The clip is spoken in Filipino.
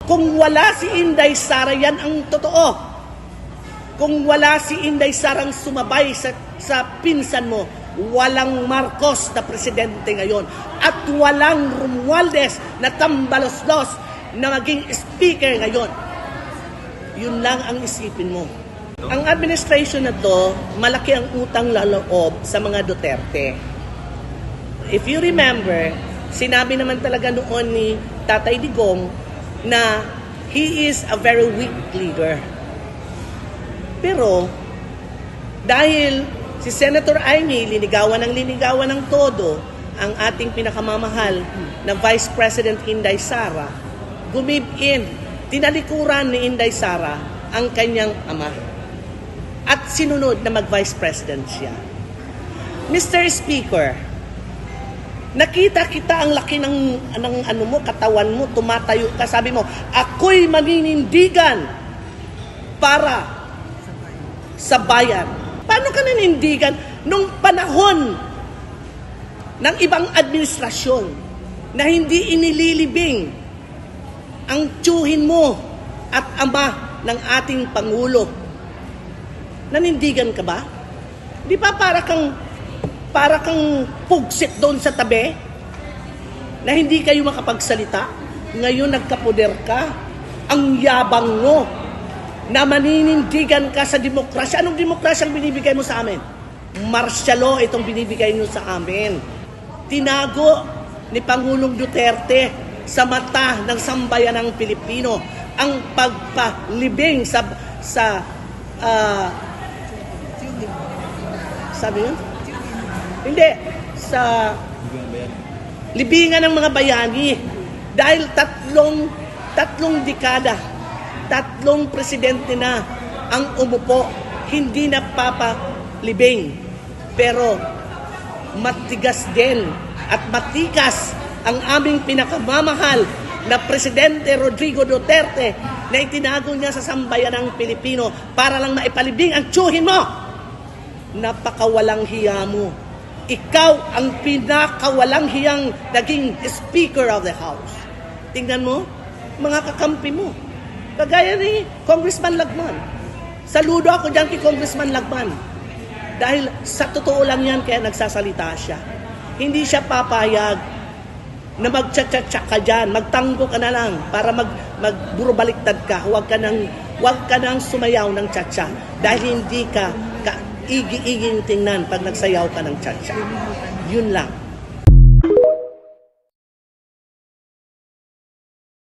Kung wala si Inday Sara, yan ang totoo. Kung wala si Inday Sarang sumabay sa pinsan mo, walang Marcos na presidente ngayon. At walang Romualdez na tambalos-los na maging speaker ngayon. Yun lang ang isipin mo. Ang administration na to, malaki ang utang laloob sa mga Duterte. If you remember, sinabi naman talaga noon ni Tatay Digong na he is a very weak leader. Pero, dahil si Senator Amy linigawan ng todo ang ating pinakamamahal na Vice President Inday Sara, gumib-in, tinalikuran ni Inday Sara ang kanyang ama. At sinunod na mag-Vice President siya. Mr. Speaker, nakita kita ang laki ng ano mo, katawan mo, tumatayo ka, sabi mo, ako'y maninindigan para sa bayan. Paano ka nanindigan nung panahon ng ibang administrasyon na hindi inililibing ang tiyuhin mo at ama ng ating Pangulo? Nanindigan ka ba? Di ba para kang pugsit doon sa tabi na hindi kayo makapagsalita? Ngayon nagkapoder ka. Ang yabang mo na maninindigan ka sa demokrasya. Anong demokrasya ang binibigay mo sa amin? Martial law itong binibigay nyo sa amin. Tinago ni Pangulong Duterte sa mata ng sambayan ng Pilipino ang pagpalibing sabi yun? Hindi. Sa libingan ng mga bayani. Dahil tatlong dekada, tatlong presidente na ang umupo, hindi napapalibing. Pero matigas din at matikas ang aming pinakamamahal na Presidente Rodrigo Duterte na itinago niya sa sambayan ng Pilipino para lang maipalibing ang tiyuhin mo. Napakawalang hiya mo. Ikaw ang pinakawalang hiyang naging Speaker of the House. Tingnan mo, mga kakampi mo. Kagaya ni Congressman Lagman. Saludo ako dyan kay Congressman Lagman. Dahil sa totoo lang yan, kaya nagsasalita siya. Hindi siya papayag na magtsatsa ka dyan. Magtanggo ka na lang para magburubaliktad ka. Huwag ka nang sumayaw ng tsatsa. Dahil hindi ka igi-iging tingnan pag nagsayaw ka ng tsatsa. Yun lang.